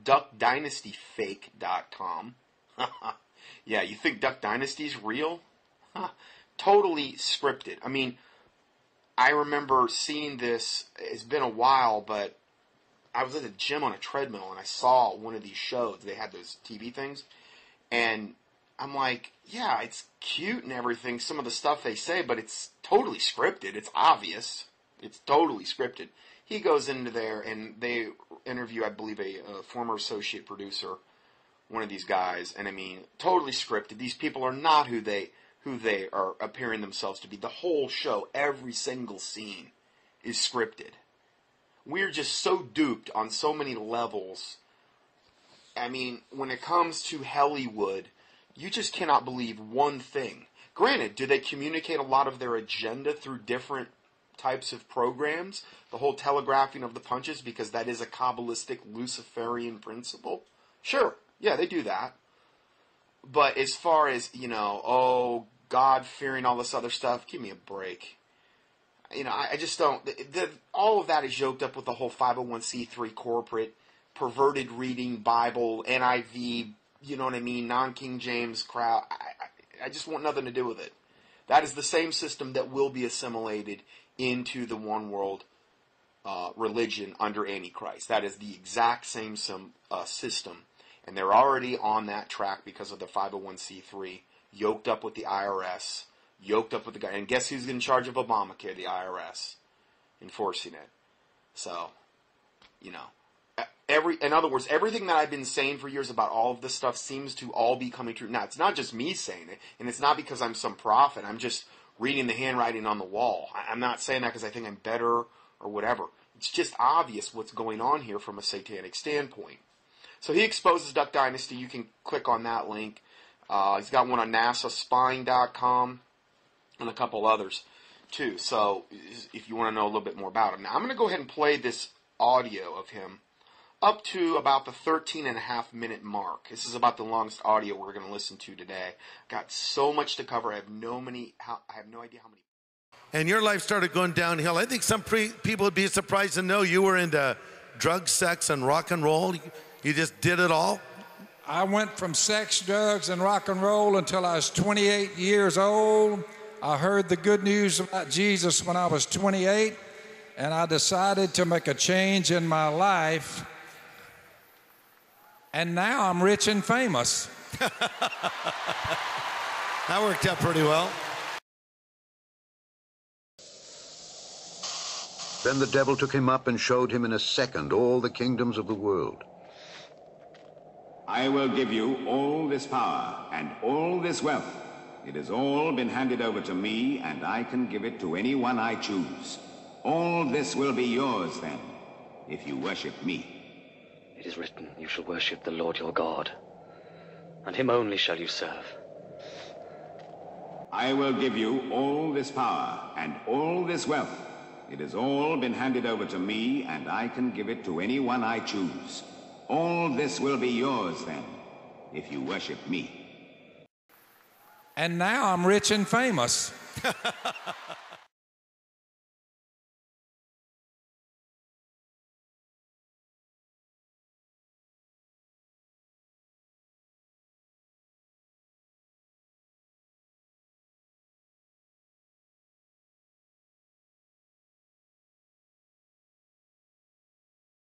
DuckDynastyFake.com. Yeah, you think Duck Dynasty's real? Totally scripted. I mean, I remember seeing this, it's been a while, but I was at the gym on a treadmill and I saw one of these shows. They had those TV things. And I'm like, yeah, it's cute and everything, some of the stuff they say, but it's totally scripted. It's obvious. It's totally scripted. He goes into there and they interview, I believe, a former associate producer, one of these guys. And I mean, totally scripted. These people are not who they are appearing themselves to be. The whole show, every single scene is scripted. We're just so duped on so many levels. I mean, when it comes to Hollywood, you just cannot believe one thing. Granted, do they communicate a lot of their agenda through different types of programs? The whole telegraphing of the punches, because that is a Kabbalistic Luciferian principle? Sure, yeah, they do that. But as far as, God-fearing, all this other stuff, give me a break. I just don't. All of that is yoked up with the whole 501c3 corporate, perverted reading, Bible, NIV, you know what I mean, non-King James crowd. I just want nothing to do with it. That is the same system that will be assimilated into the one world religion under Antichrist. That is the exact same system. And they're already on that track because of the 501c3, yoked up with the IRS, yoked up with the guy. And guess who's in charge of Obamacare? The IRS, enforcing it. So, in other words, everything that I've been saying for years about all of this stuff seems to all be coming true. Now, it's not just me saying it, and it's not because I'm some prophet. I'm just reading the handwriting on the wall. I'm not saying that because I think I'm better or whatever. It's just obvious what's going on here from a satanic standpoint. So he exposes Duck Dynasty. You can click on that link. He's got one on NASAspying.com and a couple others too. So if you want to know a little bit more about him. Now I'm going to go ahead and play this audio of him up to about the 13.5-minute mark. This is about the longest audio we're going to listen to today. Got so much to cover. I have no idea how many. And your life started going downhill. I think some people would be surprised to know you were into drugs, sex, and rock and roll. You just did it all? I went from sex, drugs, and rock and roll until I was 28 years old. I heard the good news about Jesus when I was 28, and I decided to make a change in my life. And now I'm rich and famous. That worked out pretty well. Then the devil took him up and showed him in a second all the kingdoms of the world. I will give you all this power and all this wealth. It has all been handed over to me, and I can give it to anyone I choose. All this will be yours then, if you worship me. It is written, you shall worship the Lord your God, and him only shall you serve. I will give you all this power and all this wealth. It has all been handed over to me, and I can give it to anyone I choose. All this will be yours then, if you worship me. And now I'm rich and famous.